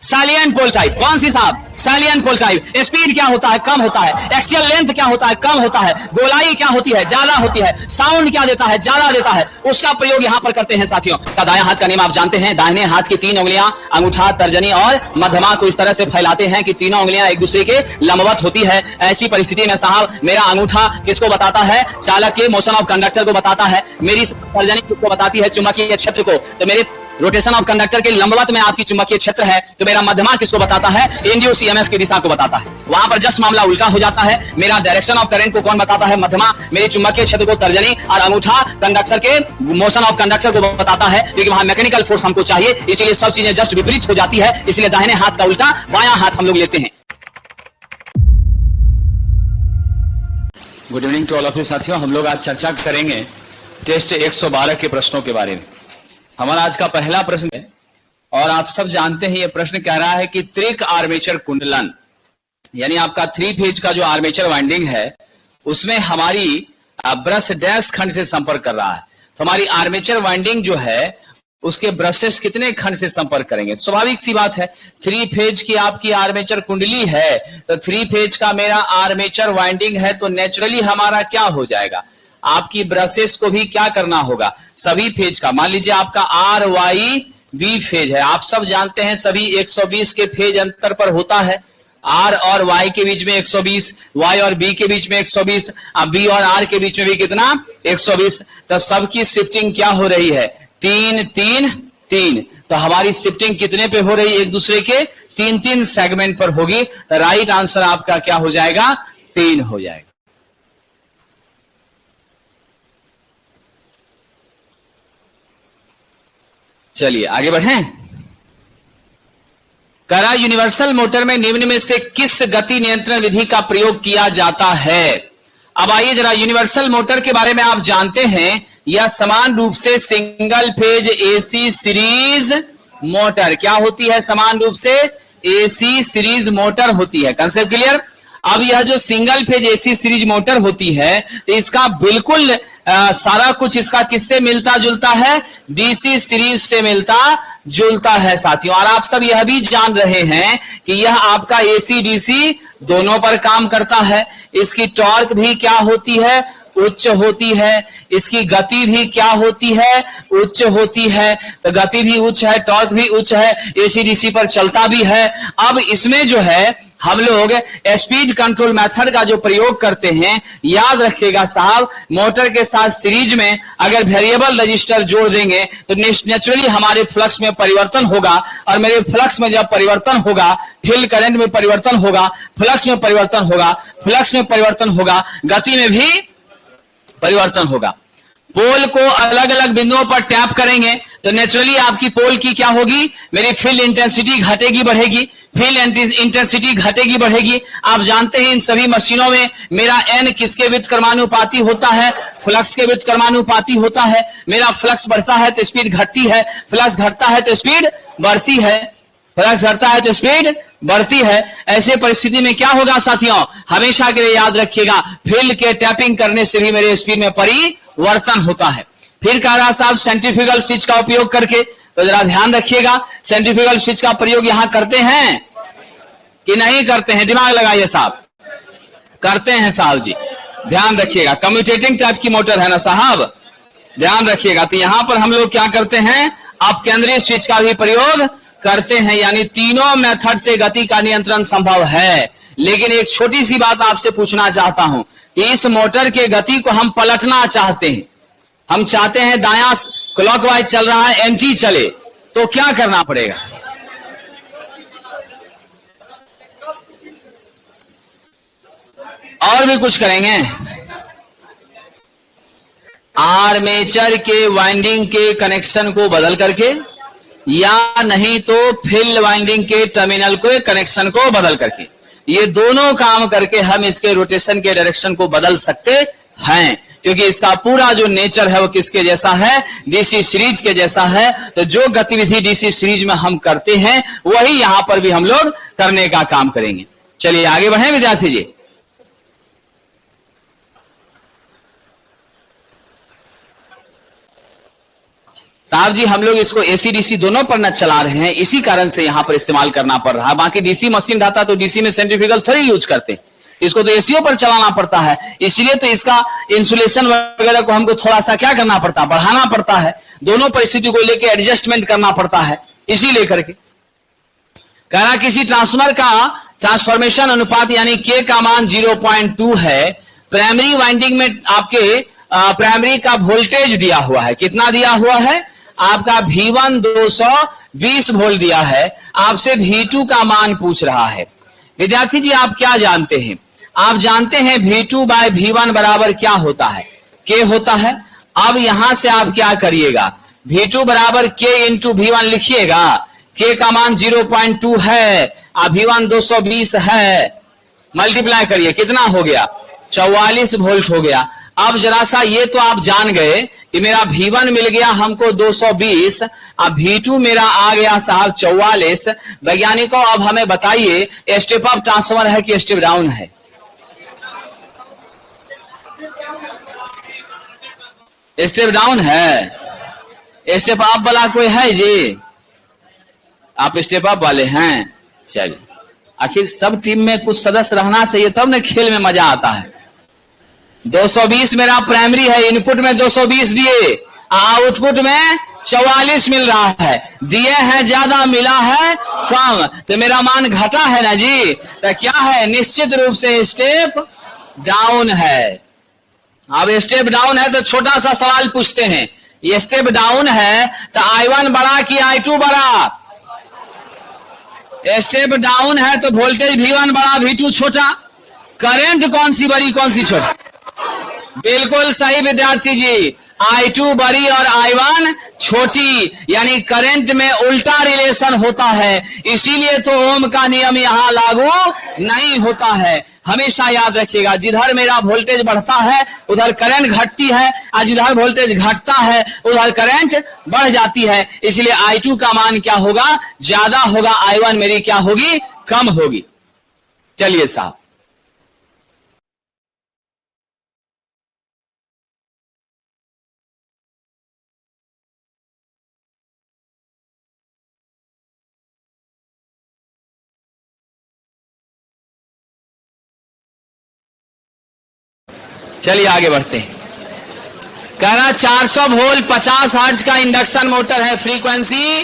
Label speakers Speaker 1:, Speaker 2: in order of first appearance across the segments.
Speaker 1: साइलिएंट पोल type. कौन सी साहब? साइलिएंट पोल type. Speed क्या होता है? कम होता है। एक्सियल लेंथ क्या होता है? कम होता है। गोलाई क्या होती है? ज्यादा होती है। साउंड क्या देता है? ज्यादा देता है। उसका प्रयोग यहां पर करते हैं साथियों। दायां हाथ का नियम आप जानते हैं। दाहिने हाथ की 3 उंगलियां अंगूठा, तर्जनी और मध्यमा को इस तरह से फैलाते हैं कि तीनों उंगलियां एक दूसरे के लंबवत होती है। ऐसी परिस्थिति में साहब मेरा अंगूठा किसको बताता है? चालक के मोशन ऑफ कंडक्टर को बताता है। मेरी तर्जनी किसको बताती है? चुंबकीय क्षेत्र को। तो मेरे रोटेशन ऑफ कंडक्टर के लंबवत में आपकी चुंबकीय क्षेत्र है। तो मेरा मध्यमा किसको बताता है? इंड्यूस ईएमएफ की दिशा को बताता है। वहां पर जस्ट मामला उल्टा हो जाता है। मेरा डायरेक्शन ऑफ करंट को कौन बताता है? मध्यमा। मेरी चुंबकीय क्षेत्र को तर्जनी और अंगूठा कंडक्टर के मोशन ऑफ कंडक्टर को बताता है, क्योंकि वहां मैकेनिकल फोर्स हमको चाहिए। इसीलिए सब चीजें जस्ट विपरीत हो जाती है। इसलिए दाहिने हाथ का उल्टा बायां हाथ हम लोग लेते हैं। Good evening to all of you साथियों। हम लोग आज चर्चा करेंगे टेस्ट 112 के प्रश्नों के बारे में। हमारा आज का पहला प्रश्न है और आप सब जानते हैं, यह प्रश्न कह रहा है कि त्रिक आर्मेचर कुंडलन यानी आपका 3 फेज का जो आर्मेचर वाइंडिंग है उसमें हमारी ब्रश डैश खंड से संपर्क कर रहा है। तो हमारी आर्मेचर वाइंडिंग जो है उसके ब्रशेस कितने खंड से संपर्क करेंगे? स्वाभाविक सी बात है, 3 फेज की आपकी आर्मेचर कुंडली है तो 3 फेज का मेरा आर्मेचर वाइंडिंग है, तो नेचुरली हमारा क्या हो जाएगा? आपकी ब्रशेस को भी क्या करना होगा? सभी फेज का, मान लीजिए आपका आर वाई बी फेज है। आप सब जानते हैं सभी 120 के फेज अंतर पर होता है। आर और वाई के बीच में 120, वाई और बी के बीच में 120, बी और आर के बीच में भी कितना? 120। तो सबकी शिफ्टिंग क्या हो रही है? 3 3 3। तो हमारी शिफ्टिंग कितने पे हो रही है? एक दूसरे के 3 सेगमेंट पर होगी। तो राइट आंसर आपका क्या हो जाएगा? 3 हो जाएगा। चलिए आगे बढ़ें। करा यूनिवर्सल मोटर में निम्न में से किस गति नियंत्रण विधि का प्रयोग किया जाता है? अब आइए जरा, यूनिवर्सल मोटर के बारे में आप जानते हैं, यह समान रूप से single phase AC series motor क्या होती है? समान रूप से एसी सीरीज मोटर होती है। Concept clear? अब यह जो single phase AC series motor होती है तो इसका बिल्कुल सारा कुछ इसका किससे मिलता जुलता है? डीसी सीरीज से मिलता जुलता है साथियों। और आप सब यह भी जान रहे हैं कि यह आपका एसी डीसी दोनों पर काम करता है। इसकी टॉर्क भी क्या होती है? उच्च होती है। इसकी गति भी क्या होती है? उच्च होती है। तो गति भी उच्च है, टॉर्क भी उच्च है, एसी डीसी पर चलता भी है। अब इसमें जो है हम लोग स्पीड कंट्रोल मेथड का जो प्रयोग करते हैं, याद रखिएगा साहब, मोटर के साथ सीरीज में अगर वेरिएबल रजिस्टर जोड़ देंगे तो नेचुरली हमारे फ्लक्स में परिवर्तन होगा। और मेरे फ्लक्स में जब परिवर्तन होगा, फील्ड करंट में परिवर्तन होगा, फ्लक्स में परिवर्तन होगा, फ्लक्स में परिवर्तन होगा, गति में भी परिवर्तन होगा। पोल को अलग अलग बिंदुओं पर टैप करेंगे तो नेचुरली आपकी पोल की क्या होगी? मेरी फील्ड इंटेंसिटी घटेगी बढ़ेगी। फील्ड इंटेंसिटी घटेगी बढ़ेगी। आप जानते हैं इन सभी मशीनों में मेरा एन किसके व्युत्क्रमानुपाती होता है? फ्लक्स के व्युत्क्रमानुपाती होता है। मेरा फ्लक्स बढ़ता है तो स्पीड घटती है, फ्लक्स घटता है तो स्पीड बढ़ती है, फ्लक्स घटता है तो स्पीड बढ़ती है। ऐसे परिस्थिति में क्या होगा साथियों? हमेशा के लिए याद रखिएगा, फील्ड के टैपिंग करने से भी मेरे स्पीड में परिवर्तन होता है। फिर कह रहा साहब सेंट्रीफ्यूगल स्विच का उपयोग करके, तो जरा ध्यान रखिएगा, सेंट्रीफ्यूगल स्विच का प्रयोग यहां करते हैं कि नहीं करते हैं? दिमाग लगाइए साहब, करते हैं साहब जी, ध्यान रखिएगा। कम्यूटेटिंग टाइप की मोटर है ना साहब, ध्यान रखिएगा। तो यहां पर हम लोग क्या करते हैं? आप केंद्रीय स्विच का भी प्रयोग करते हैं। यानी तीनों मेथड से गति का नियंत्रण संभव है। लेकिन एक छोटी सी बात आपसे पूछना चाहता हूं कि इस मोटर के गति को हम पलटना चाहते हैं, हम चाहते हैं दायां क्लॉकवाइज चल रहा है, एंटी चले, तो क्या करना पड़ेगा? और भी कुछ करेंगे? आर्मेचर के वाइंडिंग के कनेक्शन को बदल करके, या नहीं तो फील्ड वाइंडिंग के टर्मिनल को कनेक्शन को बदल करके, ये दोनों काम करके हम इसके रोटेशन के डायरेक्शन को बदल सकते हैं। क्योंकि इसका पूरा जो नेचर है वो किसके जैसा है? डीसी सीरीज के जैसा है। तो जो गतिविधि डीसी सीरीज में हम करते हैं वही यहां पर भी हम लोग करने का काम करेंगे। चलिए आगे बढ़े विद्यार्थी जी। साहब जी हम लोग इसको एसी डीसी दोनों पर न चला रहे हैं, इसी कारण से यहां पर इस्तेमाल करना पड़ रहा है। बाकी डीसी मशीन रहता तो डीसी में सेंट्रीफ्यूगल थोड़ी यूज करते, इसको तो एसीओ पर चलाना पड़ता है, इसलिए तो इसका इंसुलेशन वगैरह को हमको थोड़ा सा क्या करना पड़ता है, बढ़ाना पड़ता है, दोनों परिस्थिति को लेकर एडजस्टमेंट करना पड़ता है। इसी लेकर के कह रहा किसी ट्रांसफार्मर का ट्रांसफॉर्मेशन अनुपात यानी के का मान 0.2 है, प्राइमरी वाइंडिंग में आपके प्राइमरी का वोल्टेज दिया हुआ है, कितना दिया हुआ है आपका V1 220 वोल्ट दिया है, आपसे V2 का मान पूछ रहा है। विद्यार्थी जी आप क्या जानते हैं, आप जानते हैं V2 बाय V1 बराबर क्या होता है, K होता है। अब यहां से आप क्या करिएगा, V2 बराबर K इंटू V1 लिखिएगा, K का मान 0.2 है, V1 220 है, मल्टीप्लाई करिए कितना हो गया 44 वोल्ट हो गया। अब जरा सा ये तो आप जान गए कि मेरा V1 मिल गया हमको 220, अब V2 मेरा आ गया साहब 44। वैज्ञानिकों अब हमें बताइए स्टेप अप ट्रांसफार्मर है कि स्टेप डाउन है? स्टेप डाउन है। स्टेप अप वाला कोई है जी? आप स्टेप अप वाले हैं, चलिए। आखिर सब टीम में कुछ सदस्य रहना चाहिए तब ना खेल में मजा आता है। 220 मेरा प्राइमरी है, इनपुट में 220 दिए, आउटपुट में 44 मिल रहा है, दिए हैं ज्यादा मिला है कम, तो मेरा मान घटा है ना जी, तो क्या है निश्चित रूप से स्टेप डाउन है। अब स्टेप डाउन है तो छोटा सा सवाल पूछते हैं, ये स्टेप डाउन है तो I1 बड़ा कि I2 बड़ा? स्टेप डाउन है तो वोल्टेज V1 बड़ा V2 छोटा, करंट कौन सी बड़ी कौन सी छोटी? बिल्कुल सही विद्यार्थी जी, I2 बड़ी और I1 छोटी, यानी करंट में उल्टा रिलेशन होता है, इसीलिए तो ओम का नियम यहां लागू नहीं होता है। हमेशा याद रखिएगा, जिधर मेरा वोल्टेज बढ़ता है उधर करंट घटती है, और जिधर वोल्टेज घटता है उधर करंट बढ़ जाती है, इसलिए I2 का मान क्या होगा, ज्यादा होगा, I1 मेरी क्या होगी, कम होगी। चलिए साहब चलिए आगे बढ़ते हैं। कह रहा 400 वोल्ट 50 हर्ट्ज का इंडक्शन मोटर है, फ्रीक्वेंसी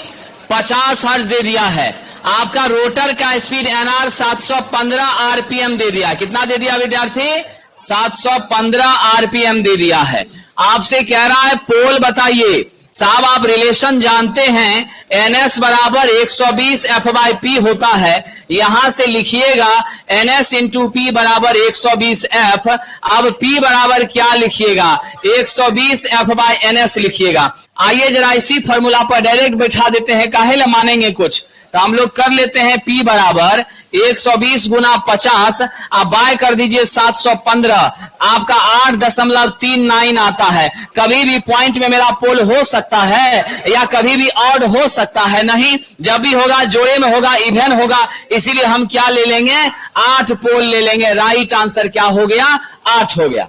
Speaker 1: 50 हर्ट्ज दे दिया है, आपका रोटर का स्पीड NR 715 RPM दे दिया, कितना दे दिया विद्यार्थी, 715 RPM दे दिया है। आपसे कह रहा है पोल बताइए। साहब आप रिलेशन जानते हैं, NS बराबर 120 F/P होता है, यहां से लिखिएगा NS इंटू P बराबर 120 F। अब P बराबर क्या लिखिएगा, 120 F/NS लिखिएगा। आइए जरा इसी फॉर्मूला पर डायरेक्ट बैठा देते हैं, काहे ल मानेंगे कुछ, तो हम लोग कर लेते हैं P बराबर 120 गुना 50, आप बाय कर दीजिए 715, आपका 8.39 आता है। कभी भी पॉइंट में मेरा पोल हो सकता है या कभी भी ऑड हो सकता है, नहीं, जब भी होगा जोड़े में होगा, इवन होगा, इसीलिए हम क्या ले लेंगे, 8 पोल ले लेंगे। राइट आंसर क्या हो गया, 8 हो गया।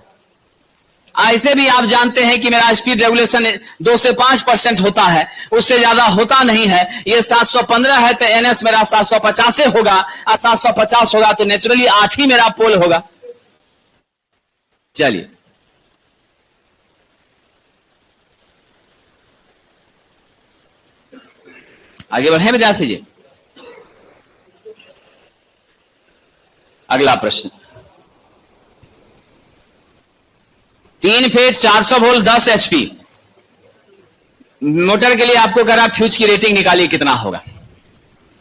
Speaker 1: ऐसे भी आप जानते हैं कि मेरा स्पीड रेगुलेशन 2 से 5% होता है, उससे ज्यादा होता नहीं है। ये 715 है तो NS मेरा 750 होगा, और 750 होगा तो नेचुरली 8 ही मेरा पोल होगा। चलिए आगे बढ़े विद्यार्थी जी। अगला प्रश्न, 3 फेज 400 वोल्ट 10 HP मोटर के लिए आपको कह रहा फ्यूज की रेटिंग निकालिए कितना होगा।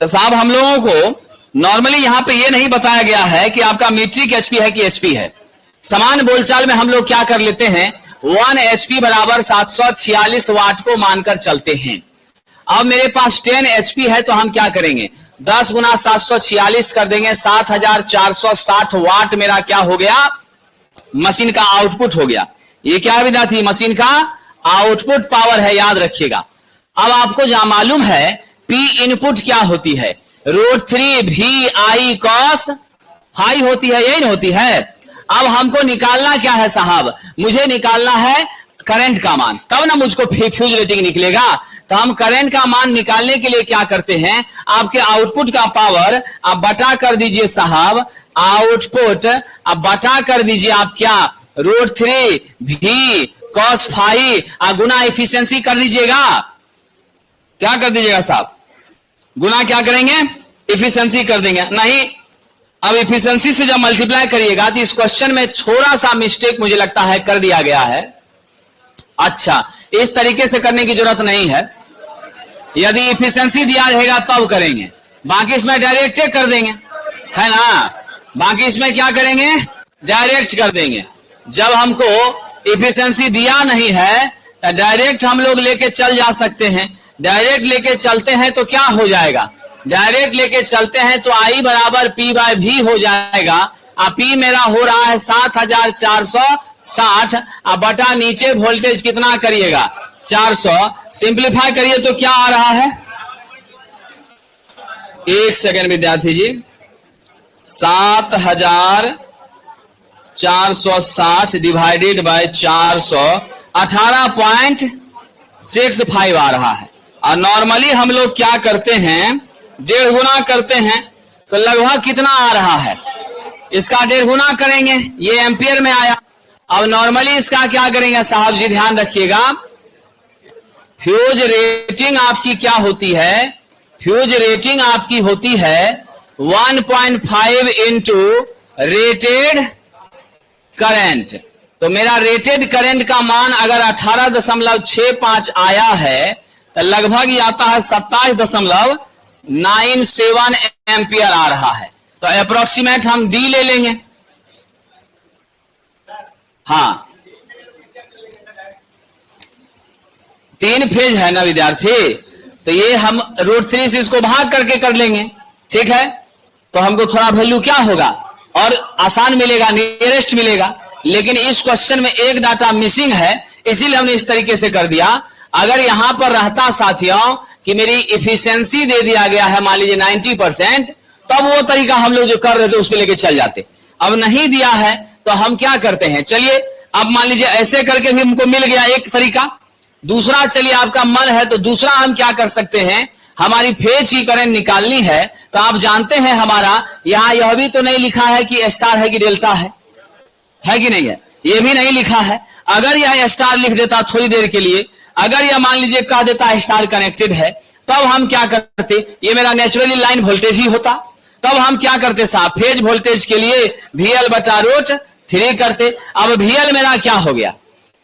Speaker 1: तो साहब हम लोगों को नॉर्मली यहां पे ये नहीं बताया गया है कि आपका मीट्रिक HP है कि HP है। समान बोलचाल में हम लोग क्या कर लेते हैं, 1 HP बराबर 746 वाट को मानकर चलते हैं। अब मेरे पास 10 HP है तो हम क्या करेंगे, 10 गुना 746 कर देंगे, 7460 वाट मेरा क्या हो गया, मशीन का आउटपुट हो गया। ये क्या है विद्यार्थी, मशीन का आउटपुट पावर है, याद रखिएगा। अब आपको जहां मालूम है P इनपुट क्या होती है, √3 VI cos फाई होती है, यही होती है। अब हमको निकालना क्या है साहब, मुझे निकालना है करंट का मान, तब ना मुझको फ्यूज रेटिंग निकलेगा। तो हम करंट का मान निकालने के लिए क्या करते हैं, आपके आउटपुट का पावर आप बटा कर दीजिए साहब, आउटपुट आप बटा कर दीजिए आप क्या, √3 V cos φ गुना एफिशिएंसी कर दीजिएगा। क्या कर दीजिएगा साहब, गुना क्या करेंगे, एफिशिएंसी कर देंगे। नहीं, अब एफिशिएंसी से जब मल्टीप्लाई करिएगा तो इस क्वेश्चन में थोड़ा सा मिस्टेक मुझे लगता है कर दिया गया है। अच्छा, इस तरीके से करने की जरूरत नहीं है, यदि एफिशिएंसी दिया रहेगा तब करेंगे, बाकी इसमें डायरेक्ट कर देंगे, है ना। बाकी इसमें क्या करेंगे, डायरेक्ट कर देंगे। जब हमको एफिशिएंसी दिया नहीं है तो डायरेक्ट हम लोग लेके चल जा सकते हैं। डायरेक्ट लेके चलते हैं तो क्या हो जाएगा, डायरेक्ट लेके चलते हैं तो I बराबर P/V हो जाएगा। P मेरा हो रहा है 7460, बटा नीचे वोल्टेज कितना करिएगा 400, सिंप्लीफाई करिए तो क्या आ रहा है, एक सेकेंड विद्यार्थी जी, 7460 डिवाइडेड बाय 400 18.65 आ रहा है। और नॉर्मली हम लोग क्या करते हैं, 1.5 गुना करते हैं तो लगभग कितना आ रहा है, इसका 1.5 गुना करेंगे, ये एम्पियर में आया। अब नॉर्मली इसका क्या करेंगे साहब जी, ध्यान रखिएगा, फ्यूज रेटिंग आपकी क्या होती है, फ्यूज रेटिंग आपकी होती है 1.5 इंटू रेटेड करंट। तो मेरा रेटेड करंट का मान अगर 18.65 आया है तो लगभग ये आता है 27.97 एम्पियर आ रहा है। तो अप्रोक्सीमेट हम डी ले लेंगे। हाँ, 3 फेज है ना विद्यार्थी, तो ये हम √3 से इसको भाग करके कर लेंगे, ठीक है। तो हमको थोड़ा वैल्यू क्या होगा और आसान मिलेगा, नियरेस्ट मिलेगा। लेकिन इस क्वेश्चन में एक डाटा मिसिंग है, इसीलिए हमने इस तरीके से कर दिया। अगर यहां पर रहता साथियों कि मेरी एफिशिएंसी दे दिया गया है मान लीजिए 90%, तब वो तरीका हम लोग जो कर रहे थे उस पर लेके चल जाते। अब नहीं दिया है तो हम क्या करते हैं, चलिए अब मान लीजिए ऐसे करके भी हमको मिल गया एक तरीका। दूसरा, चलिए आपका मन है तो दूसरा हम क्या कर सकते हैं, हमारी फेज की करंट निकालनी है। तो आप जानते हैं हमारा यहां यह भी तो नहीं लिखा है कि स्टार है कि डेल्टा है कि नहीं है, ये भी नहीं लिखा है। अगर यह स्टार लिख देता थोड़ी देर के लिए, अगर यह मान लीजिए कह देता स्टार कनेक्टेड है, तब हम क्या करते, ये मेरा नेचुरली लाइन वोल्टेज ही होता। तब हम क्या करते साहब, फेज वोल्टेज के लिए VL/√3 करते। अब VL मेरा क्या हो गया,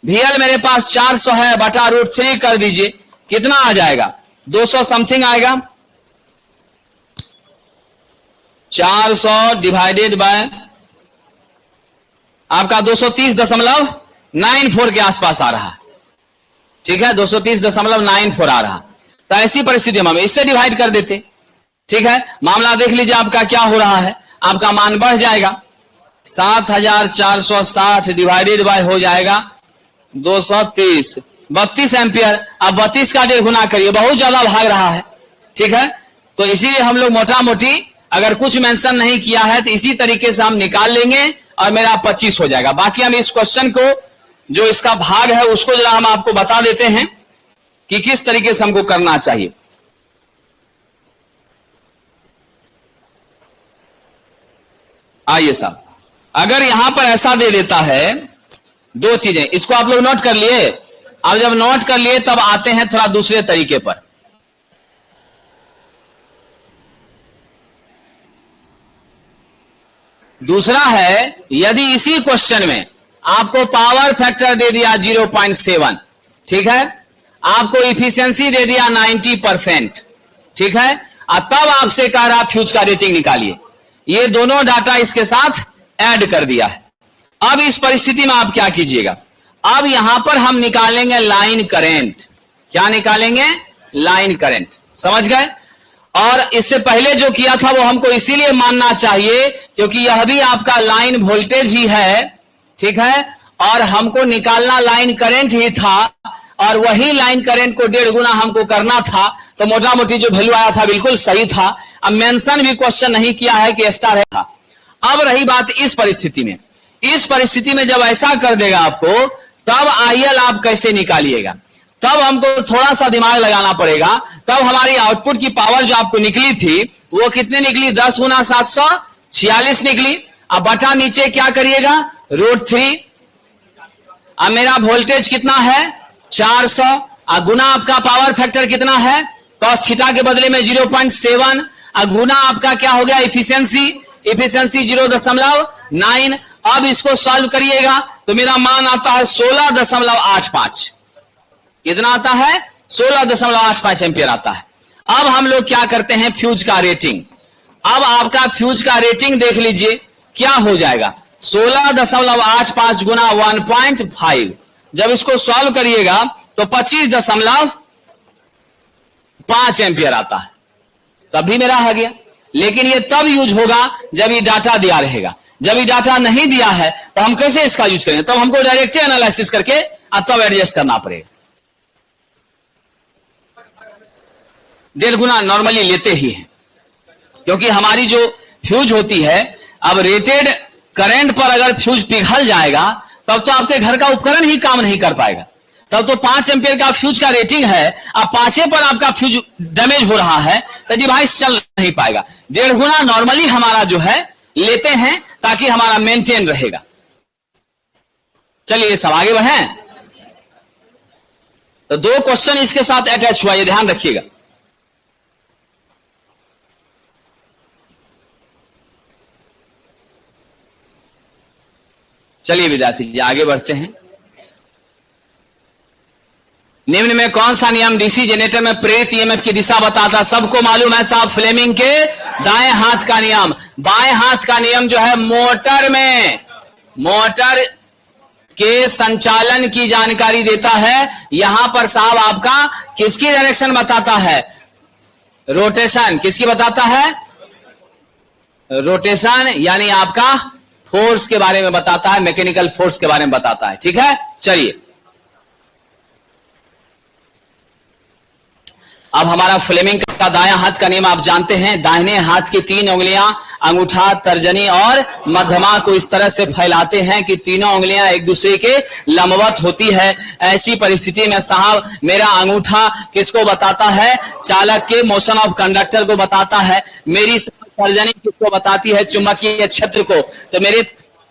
Speaker 1: VL मेरे पास 400 है, बटा √3 कर दीजिए, कितना आ जाएगा, 200 समथिंग आएगा। 400 डिवाइडेड बाय आपका 230.94 के आसपास आ रहा है, ठीक है, 230.94 आ रहा। तो ऐसी परिस्थिति में हम इससे डिवाइड कर देते, ठीक है। मामला देख लीजिए आपका क्या हो रहा है, आपका मान बढ़ जाएगा, 7460 डिवाइडेड बाय हो जाएगा 230, 32 एम्पियर। अब 32 का 1.5 गुना करिए, बहुत ज्यादा भाग रहा है, ठीक है। तो इसीलिए हम लोग मोटा मोटी अगर कुछ मेंशन नहीं किया है तो इसी तरीके से हम निकाल लेंगे और मेरा 25 हो जाएगा। बाकी हम इस क्वेश्चन को जो इसका भाग है उसको जरा हम आपको बता देते हैं कि किस तरीके से हमको करना चाहिए। आइए साहब, अगर यहां पर ऐसा दे देता है, 2 चीजें, इसको आप लोग नोट कर लिए। अब जब नोट कर लिए तब आते हैं थोड़ा दूसरे तरीके पर। दूसरा है, यदि इसी क्वेश्चन में आपको पावर फैक्टर दे दिया 0.7, ठीक है, आपको इफिशियंसी दे दिया 90%, ठीक है, तब आपसे कह रहा फ्यूज का रेटिंग निकालिए। ये दोनों डाटा इसके साथ ऐड कर दिया है। अब इस परिस्थिति में आप क्या कीजिएगा, अब यहां पर हम निकालेंगे लाइन करंट। क्या निकालेंगे, लाइन करंट, समझ गए। और इससे पहले जो किया था वो हमको इसीलिए मानना चाहिए क्योंकि यह भी आपका लाइन वोल्टेज ही है, ठीक है, और हमको निकालना लाइन करंट ही था और वही लाइन करंट को 1.5 गुना हमको करना था। तो मोटा मोटी जो वैल्यू आया था बिल्कुल सही था। अब मेंशन भी क्वेश्चन नहीं किया है कि स्टार है था। अब रही बात इस परिस्थिति में, इस परिस्थिति में जब ऐसा कर देगा आपको तब IL आप कैसे निकालिएगा, तब हमको थोड़ा सा दिमाग लगाना पड़ेगा। तब हमारी आउटपुट की पावर जो आपको निकली थी वो कितने निकली, 10 गुना 746 निकली। अब बटा नीचे क्या करिएगा, √3। अब मेरा वोल्टेज कितना है 400, गुना आपका पावर फैक्टर कितना है, कॉस थीटा के बदले में 0.7, गुना आपका क्या हो गया इफिशियंसी 0.9। अब इसको सॉल्व करिएगा तो मेरा मान आता है 16.85। कितना आता है, 16.85 एम्पियर आता है। अब हम लोग क्या करते हैं, फ्यूज का रेटिंग। अब आपका फ्यूज का रेटिंग देख लीजिए क्या हो जाएगा, 16.85 गुना 1.5। जब इसको सॉल्व करिएगा तो 25.5 एम्पियर आता है, तब भी मेरा आ गया। लेकिन ये तब यूज होगा जब ये डाटा दिया रहेगा। जब ये डाटा नहीं दिया है तो हम कैसे इसका यूज करेंगे, तब हमको डायरेक्ट एनालिसिस करके तब एडजस्ट करना पड़ेगा। 1.5 गुना नॉर्मली लेते ही हैं, क्योंकि हमारी जो फ्यूज होती है, अब रेटेड करंट पर अगर फ्यूज पिघल जाएगा तब तो आपके घर का उपकरण ही काम नहीं कर पाएगा। तब तो 5 एम्पियर का फ्यूज का रेटिंग है, अब 5 पर आपका फ्यूज डैमेज हो रहा है तो डिवाइस चल नहीं पाएगा। 1.5 गुना नॉर्मली हमारा जो है लेते हैं ताकि हमारा मेंटेन रहेगा। चलिए सब आगे बढ़ें। तो 2 क्वेश्चन इसके साथ अटैच हुआ, ये ध्यान रखिएगा। चलिए विद्यार्थी जी आगे बढ़ते हैं। निम्न में कौन सा नियम डीसी जनरेटर में प्रेरित ईएमएफ की दिशा बताता है? सबको मालूम है साहब, फ्लेमिंग के दाएं हाथ का नियम। बाएं हाथ का नियम जो है मोटर में, मोटर के संचालन की जानकारी देता है। यहां पर साहब आपका किसकी डायरेक्शन बताता है, रोटेशन। किसकी बताता है, रोटेशन, यानी आपका फोर्स के बारे में बताता है, मैकेनिकल फोर्स के बारे में बताता है। ठीक है, चलिए अब हमारा फ्लेमिंग का दायां हाथ का नियम आप जानते हैं। दाहिने हाथ की 3 उंगलियां अंगूठा, तर्जनी और मध्यमा को इस तरह से फैलाते हैं कि तीनों उंगलियां एक दूसरे के लंबवत होती है। ऐसी परिस्थिति में साहब मेरा अंगूठा किसको बताता है, चालक के मोशन ऑफ कंडक्टर को बताता है। मेरी तर्जनी किसको बताती है, चुंबकीय क्षेत्र को। तो मेरे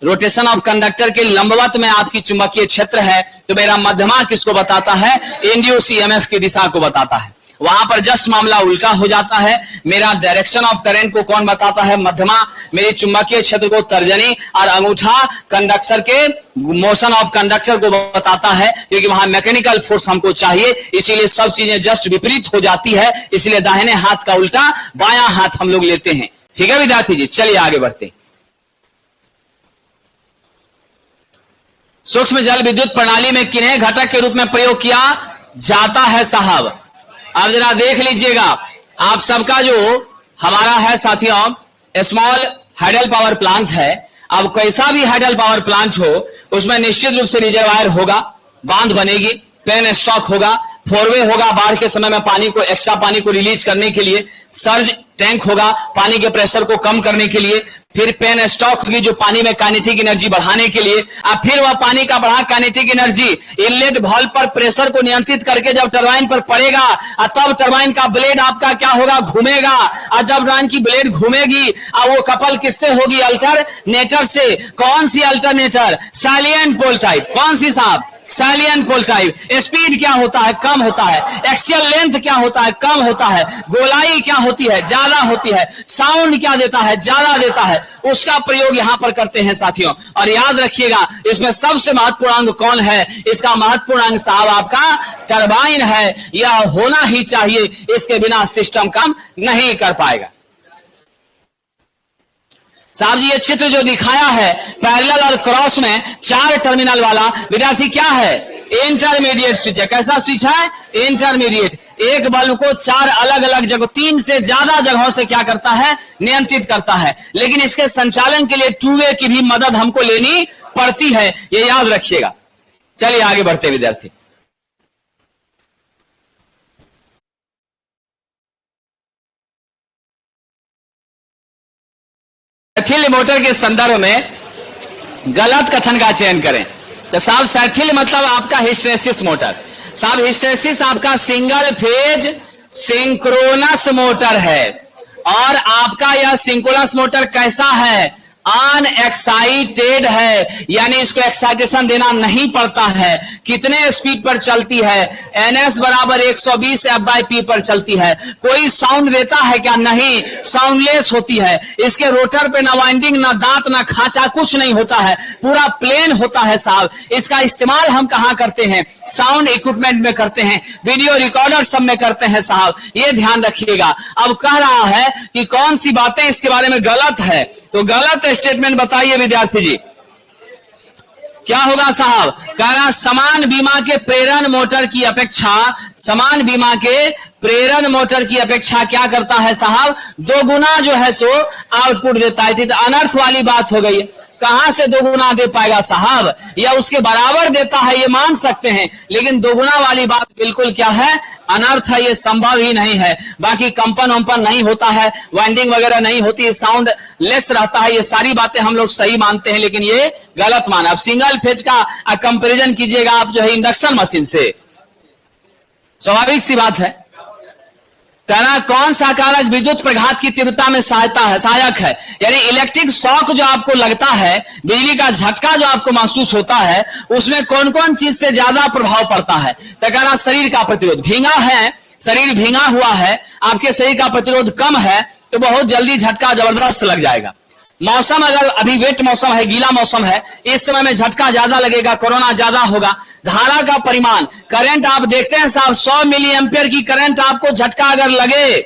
Speaker 1: रोटेशन ऑफ कंडक्टर के लंबवत में आपकी चुंबकीय क्षेत्र है। तो मेरा मध्यमा किसको बताता है, इंड्यूस ईएमएफ की दिशा को बताता है। वहां पर जस्ट मामला उल्टा हो जाता है। मेरा डायरेक्शन ऑफ करंट को कौन बताता है, मध्यमा। मेरी चुंबकीय क्षेत्र को तर्जनी, और अंगूठा कंडक्टर के मोशन ऑफ कंडक्टर को बताता है, क्योंकि वहां मैकेनिकल फोर्स हमको चाहिए। इसीलिए सब चीजें जस्ट विपरीत हो जाती है। इसलिए दाहिने हाथ का उल्टा बायां हाथ हम लोग लेते हैं। ठीक है विद्यार्थी जी, चलिए आगे बढ़ते। सूक्ष्म जल विद्युत प्रणाली में किन्हें घटक के रूप में प्रयोग किया जाता है साहब? अब जरा देख लीजिएगा, आप सबका जो हमारा है साथियों स्मॉल हाइडल पावर प्लांट है। अब कैसा भी हाइडल पावर प्लांट हो, उसमें निश्चित रूप से रिजर्वायर होगा, बांध बनेगी, पेन स्टॉक होगा, फोरवे होगा, बाढ़ के समय में पानी को, एक्स्ट्रा पानी को रिलीज करने के लिए, सर्ज टैंक होगा पानी के प्रेशर को कम करने के लिए, फिर पेन स्टॉक होगी जो पानी में काइनेटिक एनर्जी बढ़ाने के लिए, और फिर वह पानी का बढ़ा काइनेटिक एनर्जी इनलेट वाल्व पर प्रेशर को नियंत्रित करके जब टरबाइन पर पड़ेगा, और तब टरबाइन का ब्लेड आपका क्या होगा, घूमेगा। और जब टरबाइन की ब्लेड घूमेगी और वो कपल किससे होगी, अल्टरनेटर से। कौन सी अल्टरनेटर, साइलिएंट पोल टाइप। कौन सी साहब, साइलिएंट पोल टाइप। स्पीड क्या होता है, कम होता है। एक्सियल लेंथ क्या होता है, कम होता है। गोलाई क्या होती है, ज्यादा होती है। साउंड क्या देता है, ज्यादा देता है। उसका प्रयोग यहां पर करते हैं साथियों। और याद रखिएगा, इसमें सबसे महत्वपूर्ण अंग कौन है, इसका महत्वपूर्ण अंग साहब आपका टरबाइन है। यह होना ही चाहिए, इसके बिना सिस्टम काम नहीं कर पाएगा। साहब जी ये चित्र जो दिखाया है पैरेलल और क्रॉस में 4 टर्मिनल वाला, विद्यार्थी क्या है, इंटरमीडिएट स्विच है। कैसा स्विच है, इंटरमीडिएट। एक बल्ब को 4 अलग अलग जगह, 3 से ज्यादा जगहों से क्या करता है, नियंत्रित करता है। लेकिन इसके संचालन के लिए 2 वे की भी मदद हमको लेनी पड़ती है, ये याद रखिएगा। चलिए आगे बढ़ते विद्यार्थी। मोटर के संदर्भ में गलत कथन का चयन करें। तो साहब सर्किल मतलब आपका हिस्टैरिसीस मोटर। साहब हिस्टैरिसीस आपका सिंगल फेज सिंक्रोनस मोटर है, और आपका यह सिंक्रोनस मोटर कैसा है? अनएक्साइटेड है, यानी इसको एक्साइटेशन देना नहीं पड़ता है। कितने स्पीड पर चलती है? NS बराबर 120 F/P पर चलती है। कोई साउंड देता है क्या? नहीं, साउंडलेस होती है। इसके रोटर पे ना वाइंडिंग, ना दांत, ना खांचा, कुछ नहीं होता है, पूरा प्लेन होता है साहब। इसका इस्तेमाल हम कहां करते हैं? साउंड इक्विपमेंट में करते हैं, वीडियो रिकॉर्डर सब में करते हैं साहब, ये ध्यान रखिएगा। अब कह रहा है कि कौन सी बातें इसके बारे में गलत है, तो गलत स्टेटमेंट बताइए विद्यार्थी जी, क्या होगा साहब? कह रहा समान बीमा के प्रेरण मोटर की अपेक्षा, समान बीमा के प्रेरण मोटर की अपेक्षा क्या करता है साहब? 2 गुना जो है सो आउटपुट देता है। तो अनर्थ वाली बात हो गई। कहां से 2 गुना दे पाएगा साहब? या उसके बराबर देता है, ये मान सकते हैं, लेकिन 2 गुना वाली बात बिल्कुल क्या है? अनर्थ है, ये संभव ही नहीं है। बाकी कंपन वंपन नहीं होता है, वाइंडिंग वगैरह नहीं होती है, साउंड लेस रहता है, ये सारी बातें हम लोग सही मानते हैं, लेकिन ये गलत माना। अब सिंगल फेज का कंपैरिजन कीजिएगा आप जो है इंडक्शन मशीन से, स्वाभाविक सी बात है। कहना कौन सा कारक विद्युत प्रघात की तीव्रता में सहायक है? यानी इलेक्ट्रिक शॉक जो आपको लगता है, बिजली का झटका जो आपको महसूस होता है, उसमें कौन कौन चीज से ज्यादा प्रभाव पड़ता है? तो कहना शरीर का प्रतिरोध। भींगा है, शरीर भींगा हुआ है, आपके शरीर का प्रतिरोध कम है, तो बहुत जल्दी झटका जबरदस्त लग जाएगा। मौसम अगर अभी वेट मौसम है, गीला मौसम है, इस समय में झटका ज्यादा लगेगा, कोरोना ज्यादा होगा। धारा का परिमाण, करंट आप देखते हैं साहब, 100 मिली एम्पियर की करंट आपको झटका अगर लगे,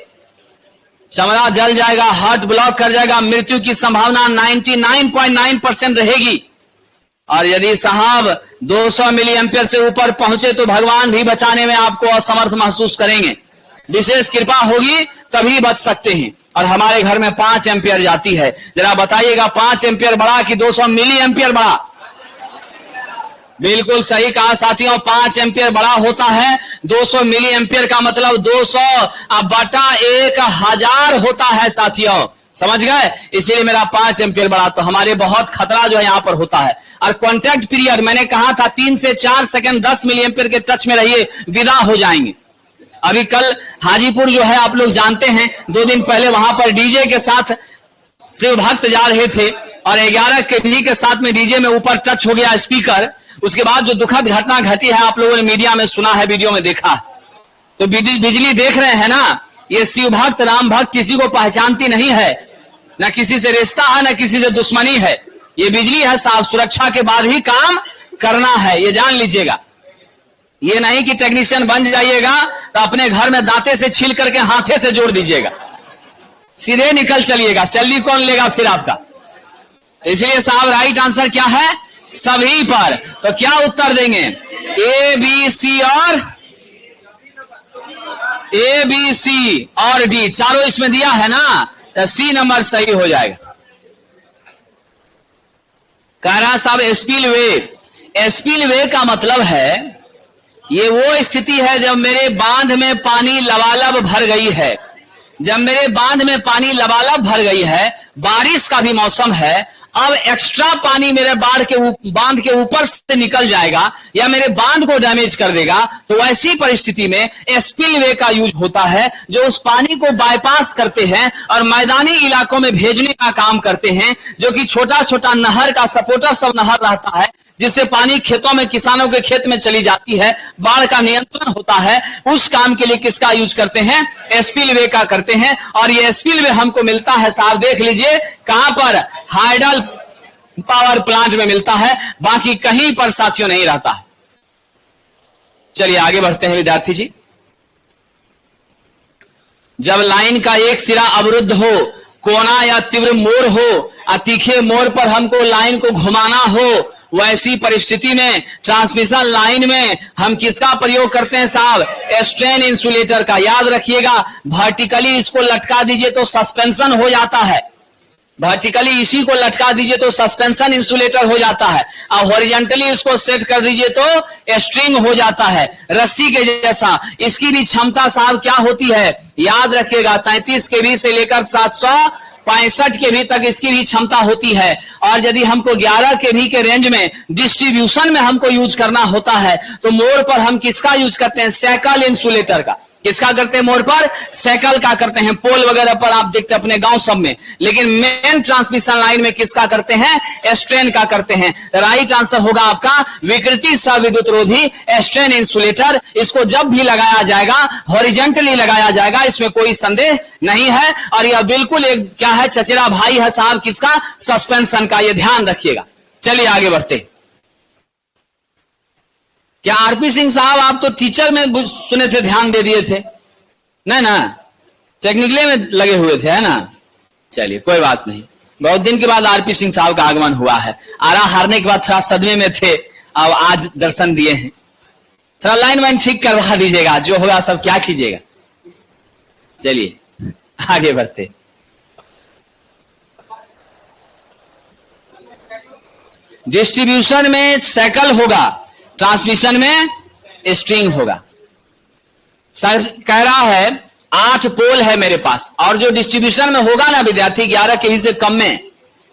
Speaker 1: चमड़ा जल जाएगा, हार्ट ब्लॉक कर जाएगा, मृत्यु की संभावना 99.9% रहेगी। और यदि साहब 200 मिली एम्पियर से ऊपर पहुंचे तो भगवान भी बचाने में आपको असमर्थ महसूस करेंगे। विशेष कृपा होगी तभी बच सकते हैं। और हमारे घर में 5 एम्पियर जाती है। जरा बताइएगा 5 एम्पियर बड़ा कि 200 मिली एम्पियर बड़ा? बिल्कुल सही कहा साथियों, 5 एम्पियर बड़ा होता है। 200 मिली एम्पियर का मतलब 200/1000 होता है साथियों, समझ गए? इसीलिए मेरा 5 एम्पियर बड़ा। तो हमारे बहुत खतरा जो है यहां पर होता है। और कॉन्टैक्ट पीरियड मैंने कहा था 3 से 4 सेकंड 10 मिली एम्पियर के टच में रहिए, विदा हो जाएंगे। अभी कल हाजीपुर जो है आप लोग जानते हैं, 2 दिन पहले वहां पर डीजे के साथ शिव भक्त जा रहे थे और 11 केवी के साथ में डीजे में ऊपर टच हो गया स्पीकर। उसके बाद जो दुखद घटना घटी है आप लोगों ने मीडिया में सुना है, वीडियो में देखा। तो बिजली देख रहे हैं ना, ये शिव भक्त राम भक्त किसी को पहचानती नहीं है, ना किसी से रिश्ता है, ना किसी से दुश्मनी है। ये बिजली है साहब, सुरक्षा के बाद ही काम करना है, ये जान लीजिएगा। ये नहीं कि टेक्नीशियन बन जाइएगा तो अपने घर में दांते से छील करके हाथे से जोड़ दीजिएगा, सीधे निकल चलिएगा, सैलरी कौन लेगा फिर आपका? इसलिए साहब राइट आंसर क्या है? सभी पर। तो क्या उत्तर देंगे? ए बी सी और डी, चारों इसमें दिया है ना, तो सी नंबर सही हो जाएगा। कह रहा साहब स्पिलवे का मतलब है ये वो स्थिति है जब मेरे बांध में पानी लबालब भर गई है। जब मेरे बांध में पानी लबालब भर गई है, बारिश का भी मौसम है, अब एक्स्ट्रा पानी मेरे बांध के ऊपर से निकल जाएगा या मेरे बांध को डैमेज कर देगा, तो ऐसी परिस्थिति में स्पिलवे का यूज होता है, जो उस पानी को बाईपास करते हैं और मैदानी इलाकों में भेजने का काम करते हैं, जो कि छोटा छोटा नहर का सपोर्टर सब नहर रहता है, जिससे पानी खेतों में, किसानों के खेत में चली जाती है, बाढ़ का नियंत्रण होता है। उस काम के लिए किसका यूज करते हैं? स्पिलवे का करते हैं। और ये स्पिलवे हमको मिलता है साहब, देख लीजिए कहां पर? हाइडल पावर प्लांट में मिलता है, बाकी कहीं पर साथियों नहीं रहता है। चलिए आगे बढ़ते हैं विद्यार्थी जी। जब लाइन का एक सिरा अवरुद्ध हो, कोना या तीव्र मोड़ हो, तीखे मोड़ पर हमको लाइन को घुमाना हो, वैसी परिस्थिति में ट्रांसमिशन लाइन में हम किसका प्रयोग करते हैं साहब? स्ट्रेन इंसुलेटर का। याद रखिएगा, वर्टिकली इसको लटका दीजिए तो सस्पेंशन हो जाता है, वर्टिकली इसी को लटका दीजिए तो सस्पेंशन इंसुलेटर हो जाता है, और हॉरिजॉन्टली इसको सेट कर दीजिए तो स्ट्रिंग हो जाता है, रस्सी के जैसा। इसकी भी क्षमता साहब क्या होती है? याद रखिएगा 33 केवी से लेकर 700 65 kV तक इसकी भी क्षमता होती है। और यदि हमको 11 kV के रेंज में डिस्ट्रीब्यूशन में हमको यूज करना होता है तो मोड़ पर हम किसका यूज करते हैं? साइकिल इंसुलेटर का। किसका करते हैं मोड़ पर? साइकिल का करते हैं। पोल वगैरह पर आप देखते हैं अपने गांव सब में, लेकिन मेन ट्रांसमिशन लाइन में किसका करते हैं? स्ट्रेन का करते हैं। राइट आंसर होगा आपका विकृति सह विद्युत रोधी स्ट्रेन इंसुलेटर। इसको जब भी लगाया जाएगा हॉरिजेंटली लगाया जाएगा, इसमें कोई संदेह नहीं है। और यह बिल्कुल एक क्या है? चचेरा भाई है साहब किसका? सस्पेंशन का। यह ध्यान रखिएगा। चलिए आगे बढ़ते। क्या आरपी सिंह साहब आप तो टीचर में सुने थे, ध्यान दे दिए थे? नहीं ना, टेक्निकली में लगे हुए थे, है ना? चलिए कोई बात नहीं। बहुत दिन के बाद आरपी सिंह साहब का आगमन हुआ है। आरा हारने के बाद थोड़ा सदमे में थे, अब आज दर्शन दिए हैं। थोड़ा लाइन वाइन ठीक करवा दीजिएगा, जो होगा सब क्या कीजिएगा। चलिए आगे बढ़ते। डिस्ट्रीब्यूशन में साइकिल होगा, ट्रांसमिशन में स्ट्रिंग होगा। सर कह रहा है 8 पोल है मेरे पास, और जो डिस्ट्रीब्यूशन में होगा ना विद्यार्थी 11 kV से कम में,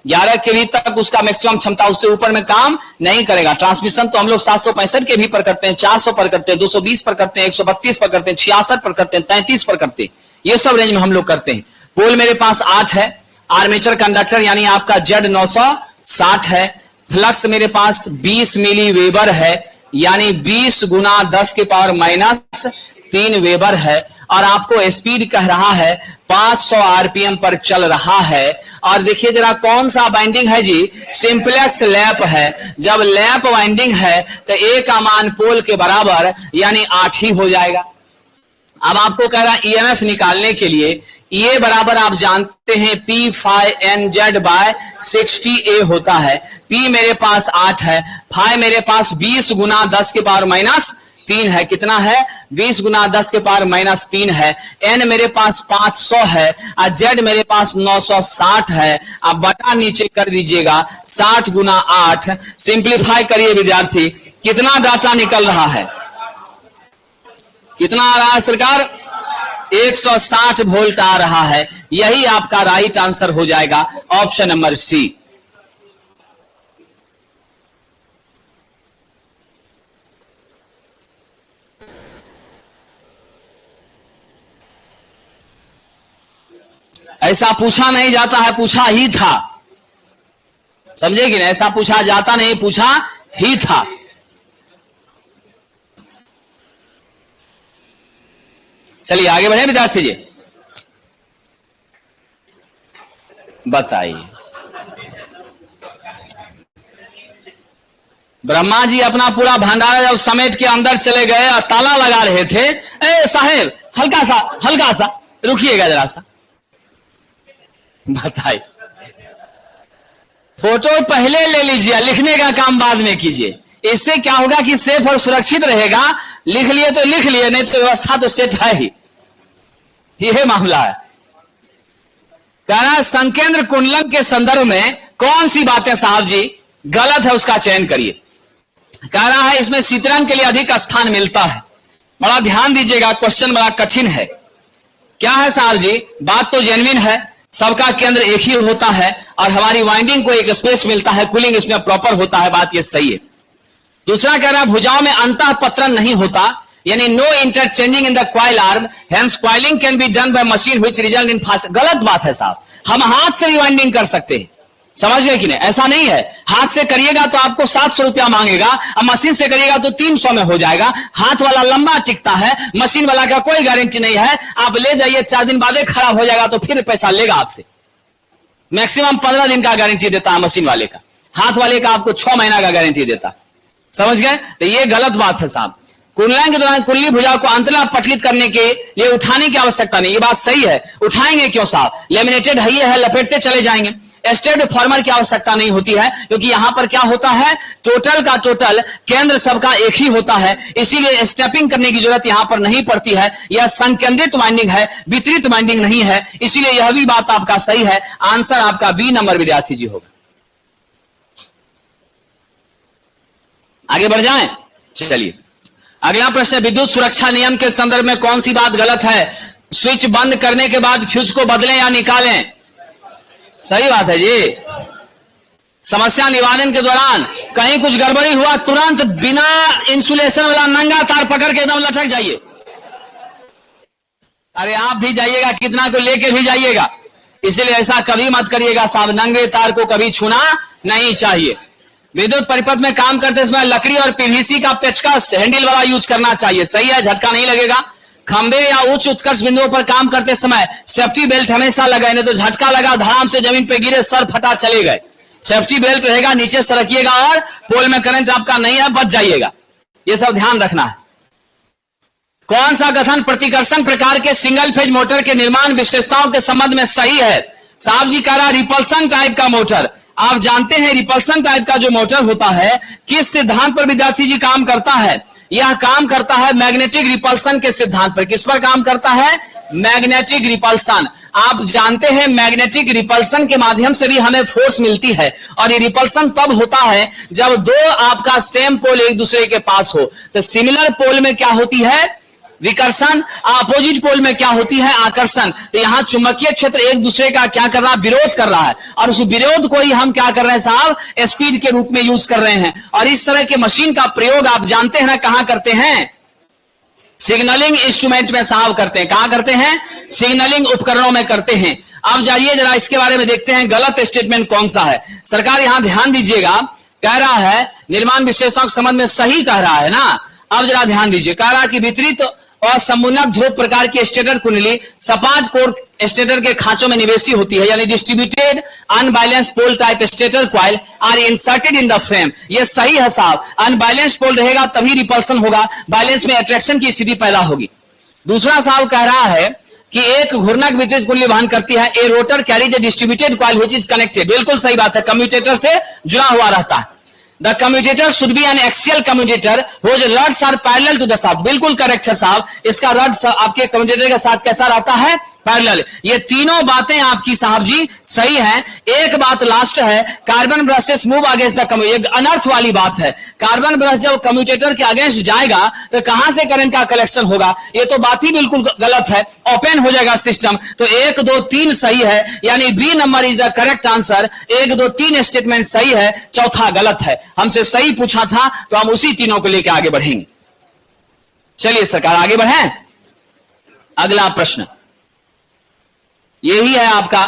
Speaker 1: 11 kV तक उसका मैक्सिमम क्षमता, उससे ऊपर में काम नहीं करेगा। ट्रांसमिशन तो हम लोग 765 kV पर करते हैं, 400 पर करते हैं, 220 पर करते हैं, 132 पर करते हैं, 66 पर करते हैं, 33 पर करते हैं। ये सब रेंज में हम लोग करते हैं। पोल मेरे पास 8 है। आर्मेचर कंडक्टर यानी आपका Z960 है। फ्लक्स मेरे पास 20 मिली वेबर है, यानी 20 गुना 10 के पावर माइनस 3 वेबर है। और आपको स्पीड कह रहा है 500 आरपीएम पर चल रहा है। और देखिए जरा कौन सा वाइंडिंग है जी? सिंपलेक्स लैप है। जब लैप वाइंडिंग है तो ए का मान पोल के बराबर यानी 8 ही हो जाएगा। अब आपको कह रहा है ईएमएफ निकालने के लिए ये बराबर आप जानते हैं P phi NZ bye 60A होता है। P मेरे पास 8 है, phi मेरे पास 20 गुना 10 के पावर माइनस 3 है। कितना है? 20 गुना 10 के पावर माइनस 3 है। N मेरे पास 500 है और Z मेरे पास 960 है। अब बटा नीचे कर दीजिएगा 60 गुना 8। सिंप्लीफाई करिए विद्यार्थी, कितना डाटा निकल रहा है? कितना आ रहा है सरकार? 160 वोल्ट आ रहा है। यही आपका राइट आंसर हो जाएगा, ऑप्शन नंबर सी। ऐसा पूछा नहीं जाता है, पूछा ही था। समझे कि नहीं? ऐसा पूछा जाता नहीं, पूछा ही था। चलिए आगे बढ़े विद्यार्थी जी, बताइए। ब्रह्मा जी अपना पूरा भंडारा जब समेट के अंदर चले गए और ताला लगा रहे थे, ए साहेब हल्का सा रुकिएगा जरा सा, बताइए। फोटो पहले ले लीजिए, लिखने का काम बाद में कीजिए। इससे क्या होगा कि सेफ और सुरक्षित रहेगा। लिख लिए तो लिख लिए, नहीं तो व्यवस्था तो सेट है ही। यह मामला है। कह रहा है संकेंद्र कुंडलक के संदर्भ में कौन सी बातें साहब जी गलत है, उसका चयन करिए। कह रहा है इसमें शीतरंग के लिए अधिक स्थान मिलता है। बड़ा ध्यान दीजिएगा, क्वेश्चन बड़ा कठिन है। क्या है साहब जी? बात तो जेन्युइन है, सबका केंद्र एक ही होता है और हमारी वाइंडिंग को एक स्पेस मिलता है, कूलिंग इसमें प्रॉपर होता है, बात ये सही है। दूसरा कह रहा है भुजाओं में अंतः पतन नहीं होता, यानी no interchanging in the coil arm, hence coiling can be done by machine which result in fast. गलत बात है साहब, हम हाथ से रिवाइंडिंग कर सकते हैं। समझ गए कि नहीं? ऐसा नहीं है। हाथ से करिएगा तो आपको 700 रुपया मांगेगा, अब मशीन से करिएगा तो 300 में हो जाएगा। हाथ वाला लंबा टिकता है, मशीन वाला का कोई गारंटी नहीं है। आप ले जाइए, 4 दिन बाद खराब हो जाएगा तो फिर पैसा लेगा आपसे। मैक्सिमम 15 दिन का गारंटी देता है मशीन वाले का, हाथ वाले का आपको 6 महीना का गारंटी देता। समझ गए? तो ये गलत बात है साहब। कुंडलांग के दौरान कुल्ली भुजा को अंततः पटलित करने के लिए उठाने की आवश्यकता नहीं। ये बात सही है। उठाएंगे क्यों साहब? लेमिनेटेड है, ये है, लपेटते चले जाएंगे। स्टेट फॉर्मर की आवश्यकता नहीं होती है, क्योंकि यहां पर क्या होता है, टोटल का टोटल केंद्र सबका एक ही होता है, इसीलिए स्टेपिंग करने की जरूरत यहां पर नहीं पड़ती है। यह संकेंद्रित वाइंडिंग है, वितरित वाइंडिंग नहीं है, इसीलिए यह भी बात आपका सही है। आंसर आपका बी नंबर विद्यार्थी जी होगा। आगे बढ़ जाएं। चलिए अगला प्रश्न, विद्युत सुरक्षा नियम के संदर्भ में कौन सी बात गलत है? स्विच बंद करने के बाद फ्यूज को बदलें या निकालें? सही बात है जी। समस्या निवारण के दौरान कहीं कुछ गड़बड़ी हुआ, तुरंत बिना इंसुलेशन वाला नंगा तार पकड़ के एकदम लटक जाइए। अरे आप भी जाइएगा, कितना को लेके भी जाइएगा, इसलिए ऐसा कभी मत करिएगा साहब, नंगे तार को कभी छूना नहीं चाहिए। विद्युत परिपथ में काम करते समय लकड़ी और पीवीसी का पेचकस हैंडल वाला यूज करना चाहिए। सही है, झटका नहीं लगेगा। खंबे या उच्च उत्कर्ष बिंदुओं पर काम करते समय सेफ्टी बेल्ट हमेशा लगाए, नहीं तो झटका लगा, धड़ाम से जमीन पे गिरे, सर फटा, चले गए। सेफ्टी बेल्ट रहेगा, नीचे सरकिएगा और पोल में करंट आपका नहीं है, बच जाइएगा। ये सब ध्यान रखना है। कौन सा कथन प्रतिकर्षण प्रकार के सिंगल फेज मोटर के निर्माण विशेषताओं के संबंध में सही है? साहब जी कह रहा रिपल्सन टाइप का मोटर। आप जानते हैं रिपल्सन टाइप का जो मोटर होता है, किस सिद्धांत पर विद्यार्थी जी काम करता है? यह काम करता है मैग्नेटिक रिपल्सन के सिद्धांत पर। किस पर काम करता है? Magnetic repulsion. आप जानते हैं मैग्नेटिक रिपल्सन के माध्यम से भी हमें फोर्स मिलती है, और ये रिपल्सन तब होता है जब दो आपका सेम पोल एक दूसरे के पास हो। तो सिमिलर पोल में क्या होती है? विकर्षण। अपोजिट पोल में क्या होती है? आकर्षण। तो यहां चुंबकीय क्षेत्र एक दूसरे का क्या कर रहा है? विरोध कर रहा है, और उस विरोध को ही हम क्या कर रहे हैं साहब? स्पीड के रूप में यूज कर रहे हैं। और इस तरह के मशीन का प्रयोग आप जानते हैं ना कहां करते हैं? सिग्नलिंग इंस्ट्रूमेंट में साहब करते हैं। कहां करते हैं? सिग्नलिंग उपकरणों में करते हैं। अब जाइए जरा इसके बारे में देखते हैं गलत स्टेटमेंट कौन सा है। सरकार यहां ध्यान दीजिएगा, कह रहा है निर्माण विशेषताओं के संबंध में सही कह रहा है ना। अब जरा ध्यान दीजिए, कह रहा कि वितरित और समुन्नत ध्रुव प्रकार की स्टेटर कुंडली सपाट कोर स्टेटर के खांचों में निवेशी होती है, यानी distributed unbalance pole type stator coil are inserted in the frame. ये सही है साहब। अनबैलेंस पोल रहेगा तभी रिपल्सन होगा, बैलेंस में अट्रैक्शन की स्थिति पैदा होगी। दूसरा साहब कह रहा है कि एक घूर्णक वितरित कुंडली वहन करती है। A rotor carries a distributed coil which is connected. बिल्कुल सही बात है, कम्यूटेटर से जुड़ा हुआ रहता है। The commutator should be an axial commutator whose rods are parallel to the shaft। बिल्कुल करेक्ट है साहब। इसका रड आपके कम्यूटेटर के साथ कैसा रहता है? पैरेलल। ये तीनों बातें आपकी साहब जी सही हैं। एक बात लास्ट है, carbon brushes move against the commutator. एक अनर्थ वाली बात है। कार्बन ब्रश जब कम्यूटेटर के अगेंस्ट जाएगा तो कहां से करंट का कलेक्शन होगा? ये तो बात ही बिल्कुल गलत है, ओपन हो जाएगा सिस्टम। तो 1 2 3 सही है, यानी B number is the correct answer. 1 2 3 statement सही है, चौथा गलत है। हमसे सही पूछा था तो हम उसी तीनों को लेकर आगे बढ़ेंगे। चलिए सरकार आगे बढ़े। अगला प्रश्न यही है आपका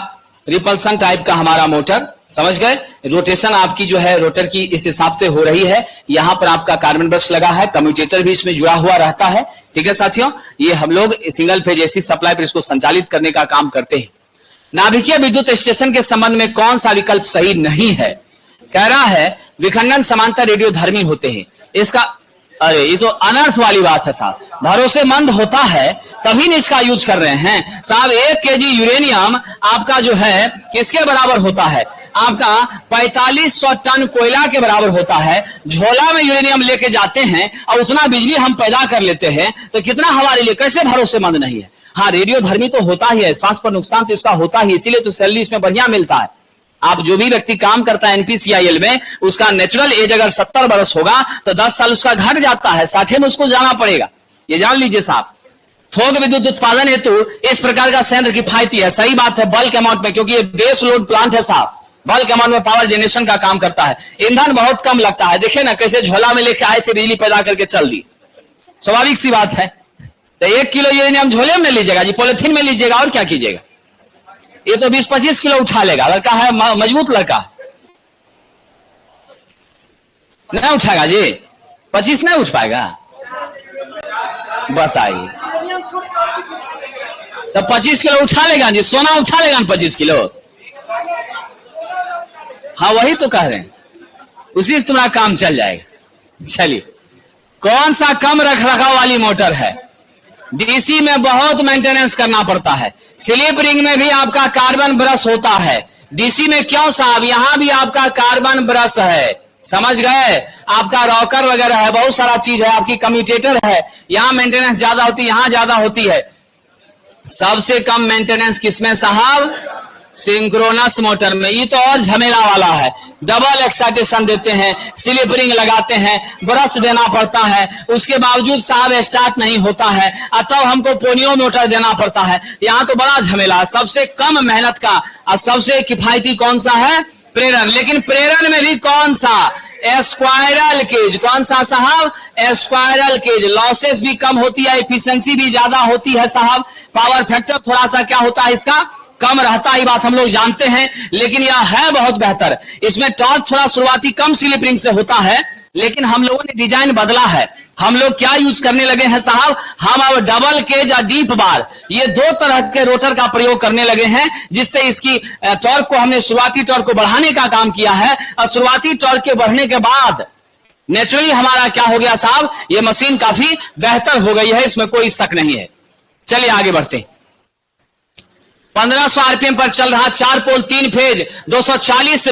Speaker 1: रिपल्सन टाइप का हमारा मोटर। समझ गए? रोटेशन आपकी जो है रोटर की इस हिसाब से हो रही है। यहां पर आपका कार्बन ब्रश लगा है, कम्यूटेटर भी इसमें जुड़ा हुआ रहता है। ठीक है साथियों, ये हम लोग सिंगल फेज एसी सप्लाई पर इसको संचालित करने का काम करते हैं। नाभिकीय विद्युत स्टेशन के संबंध में कौन सा विकल्प सही नहीं है? कह रहा है विखंडन समांतर रेडियोधर्मी होते हैं। इसका अरे ये तो अनर्थ वाली बात है साहब। भरोसेमंद होता है तभी नहीं इसका यूज कर रहे हैं साहब। 1 केजी यूरेनियम आपका जो है किसके बराबर होता है? आपका 4500 टन कोयला के बराबर होता है। झोला में यूरेनियम लेके जाते हैं और उतना बिजली हम पैदा कर लेते हैं, तो कितना हमारे लिए कैसे भरोसेमंद नहीं है? हाँ, रेडियोधर्मी तो होता ही है, स्वास्थ्य पर नुकसान तो इसका होता ही, इसीलिए तो सैलरी इसमें बढ़िया मिलता है। आप जो भी व्यक्ति काम करता है एनपीसीआईएल में, उसका नेचुरल एज अगर 70 वर्ष होगा तो 10 साल उसका घट जाता है, 60 में उसको जाना पड़ेगा। ये जान लीजिए साहब। थोक विद्युत उत्पादन हेतु इस प्रकार का संयंत्र किफायती है। सही बात है, बल्क अमाउंट में, क्योंकि ये बेस लोड प्लांट है साहब। बल्क अमाउंट में पावर जनरेशन का काम करता है। ईंधन बहुत कम लगता है। देखिए ना कैसे झोला में लेके आए थे, बिजली पैदा करके चल दी। स्वाभाविक सी बात है। तो 1 किलो यूरेनियम झोले में लीजिएगा जी, पॉलिथीन में लीजिएगा और क्या कीजिएगा? ये तो 20-25 किलो उठा लेगा। लड़का है मजबूत लड़का, नहीं उठाएगा जी, 25 नहीं उठ पाएगा। बताइए, तो 25 किलो उठा लेगा जी, सोना उठा लेगा 25 किलो। हाँ वही तो कह रहे हैं, उसी से तुम्हारा काम चल जाएगा। चलिए, कौन सा कम रखरखाव वाली मोटर है? डीसी में बहुत मेंटेनेंस करना पड़ता है। स्लिप रिंग में भी आपका कार्बन ब्रश होता है। डीसी में क्यों साहब? यहां भी आपका कार्बन ब्रश है। समझ गए? आपका रॉकर वगैरह है, बहुत सारा चीज है। आपकी कम्यूटेटर है, यहां मेंटेनेंस ज्यादा होती है, यहां ज्यादा होती है। सबसे कम मेंटेनेंस किसमें साहब? सिंक्रोनस मोटर में। ये तो और झमेला वाला है, डबल एक्साइटेशन देते हैं, स्लिप रिंग लगाते हैं, ब्रश देना पड़ता है, उसके बावजूद साहब स्टार्ट नहीं होता है, अतः हमको पोनियो मोटर देना पड़ता है। यहाँ तो बड़ा झमेला। सबसे कम मेहनत का और सबसे किफायती कौन सा है? प्रेरण। लेकिन प्रेरण में भी कौन सा? Squirrel cage. कौन सा साहब? Squirrel cage. लॉसेस भी कम होती है, एफिशिएंसी भी ज्यादा होती है साहब, पावर फैक्टर थोड़ा सा क्या होता है इसका? कम रहता है, बात हम लोग जानते हैं, लेकिन यह है बहुत बेहतर। इसमें टॉर्क थोड़ा शुरुआती कम स्लिप रिंग से होता है, लेकिन हम लोगों ने डिजाइन बदला है। हम लोग क्या यूज करने लगे हैं साहब? हम अब डबल केज या डीप बार, ये दो तरह के रोटर का प्रयोग करने लगे हैं, जिससे इसकी टॉर्क को हमने शुरुआती टॉर्क को बढ़ाने का काम किया है। और शुरुआती टॉर्क के बढ़ने के बाद नेचुरली हमारा क्या हो गया साहब? ये मशीन काफी बेहतर हो गई है, इसमें कोई शक नहीं है। चलिए आगे बढ़ते हैं। 1500 आरपीएम पर चल रहा 4 पोल 3 फेज 240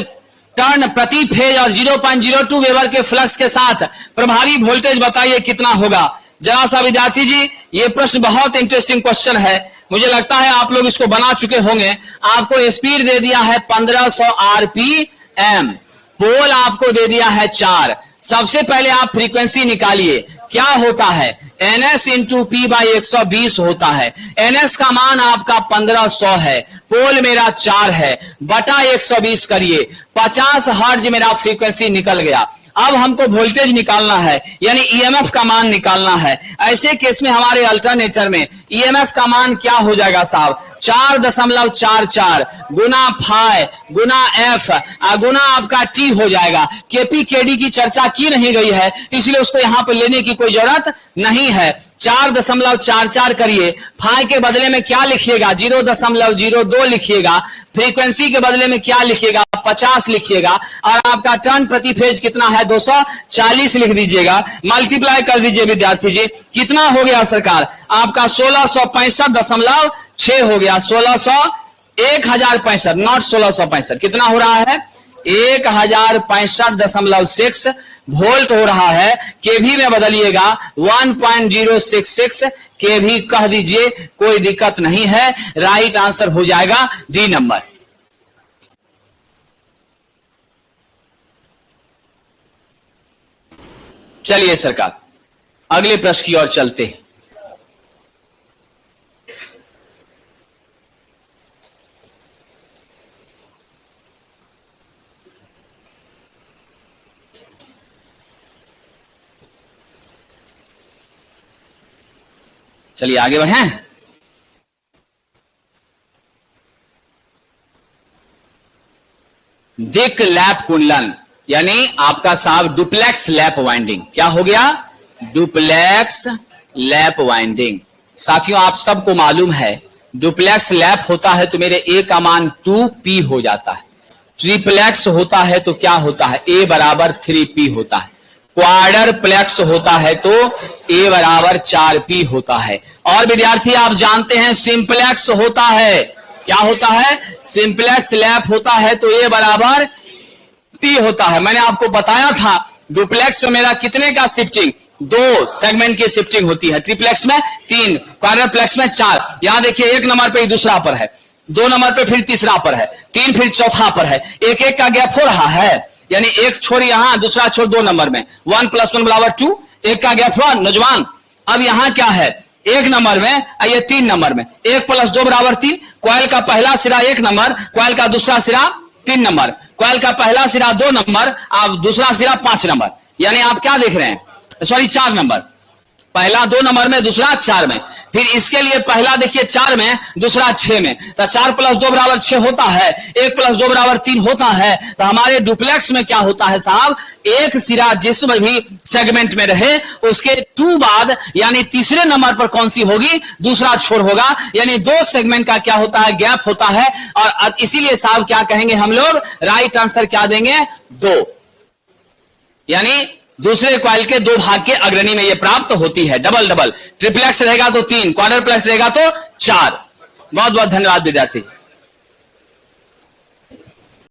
Speaker 1: टर्न प्रति फेज और 0.02 वेबर के फ्लक्स के साथ प्रभावी वोल्टेज बताइए कितना होगा? जरा सा विद्यार्थी जी, ये प्रश्न बहुत इंटरेस्टिंग क्वेश्चन है। मुझे लगता है आप लोग इसको बना चुके होंगे। आपको स्पीड दे दिया है 1500 आरपीएम, पोल आपको दे दिया है 4। सबसे पहले आप फ्रीक्वेंसी निकालिए, क्या होता है? NS इंटू P बाई 120 होता है। NS का मान आपका 1500 है, पोल मेरा 4 है, बटा 120 करिए, 50 हर्ट्ज मेरा फ्रीक्वेंसी निकल गया। अब हमको वोल्टेज निकालना है, यानी EMF का मान निकालना है। ऐसे केस में हमारे अल्टरनेटर में EMF का मान क्या हो जाएगा साहब? 4.44 गुना फाई गुना F गुना आपका T हो जाएगा। KP KD की चर्चा की नहीं गई है, इसलिए उसको यहां पर लेने की कोई जरूरत नहीं है। 4.44 करिए, फाई के बदले में क्या लिखिएगा? 0.02 लिखिएगा, फ्रीक्वेंसी के बदले में क्या लिखिएगा? 50 लिखिएगा, और आपका टर्न प्रति फेज कितना है? 240 लिख दीजिएगा। मल्टीप्लाई कर दीजिए विद्यार्थी जी, कितना हो गया सरकार? आपका 1665.6 हो गया। 1065, नॉट 1665, कितना हो रहा है? 1065.6 वोल्ट हो रहा है। केवी में बदलिएगा 1.066 केवी कह दीजिए, कोई दिक्कत नहीं है। राइट आंसर हो जाएगा डी नंबर। चलिए सरकार, अगले प्रश्न की ओर चलते हैं। चलिए आगे बढ़े। डिक लैप कुंडलन, यानी आपका साहब डुप्लेक्स लैप वाइंडिंग। क्या हो गया? Duplex lap winding. साथियों, आप सबको मालूम है डुप्लेक्स लैप होता है तो मेरे A का मान 2P हो जाता है। ट्रिप्लेक्स होता है तो क्या होता है? A बराबर 3P होता है। क्वाडर प्लेक्स होता है तो A बराबर 4P होता है। और विद्यार्थी आप जानते हैं सिंप्लेक्स होता है, क्या होता है? सिंप्लेक्स लैप होता है तो A बराबर P होता है। मैंने आपको बताया था डुप्लेक्स में मेरा कितने का शिफ्टिंग? 2 सेगमेंट की शिफ्टिंग होती है, ट्रिप्लेक्स में 3, क्वाडर प्लेक्स में 4। यहां देखिए 1 नंबर पे दूसरा पर है, 2 नंबर पे फिर तीसरा पर है, 3 फिर चौथा पर है। एक एक का गैप हो रहा है, यानी एक छोर यहां, दूसरा छोर 2 नंबर में, 1 + 1 = 2, एक का गैप हुआ नौजवान। अब यहां क्या है? 1 नंबर में, ये 3 नंबर में, 1 + 2 = 3। कॉइल का पहला सिरा 1 नंबर, कॉइल का दूसरा सिरा 3 नंबर, कॉइल का पहला सिरा 2 नंबर, आप दूसरा सिरा 5 नंबर, यानी आप क्या देख रहे हैं? सॉरी 4 नंबर, पहला 2 नंबर में, दूसरा 4 में। फिर इसके लिए पहला देखिए 4 में, दूसरा 6 में, तो 4 + 2 = 6 होता है, 1 + 2 = 3 होता है। तो हमारे डुप्लेक्स में क्या होता है साहब? एक सिरा जिसमें भी सेगमेंट में रहे उसके 2 बाद, यानी तीसरे नंबर पर कौन सी होगी? दूसरा छोर होगा, यानी 2 सेगमेंट का क्या होता है? गैप होता है। और इसीलिए साहब क्या कहेंगे हम लोग? राइट आंसर क्या देंगे? 2, यानी दूसरे कॉइल के 2 भाग के अग्रणी में ये प्राप्त होती है। डबल डबल, ट्रिप्लेक्स रहेगा तो 3, क्वाडरप्लेक्स रहेगा तो 4। बहुत बहुत धन्यवाद विद्यार्थी।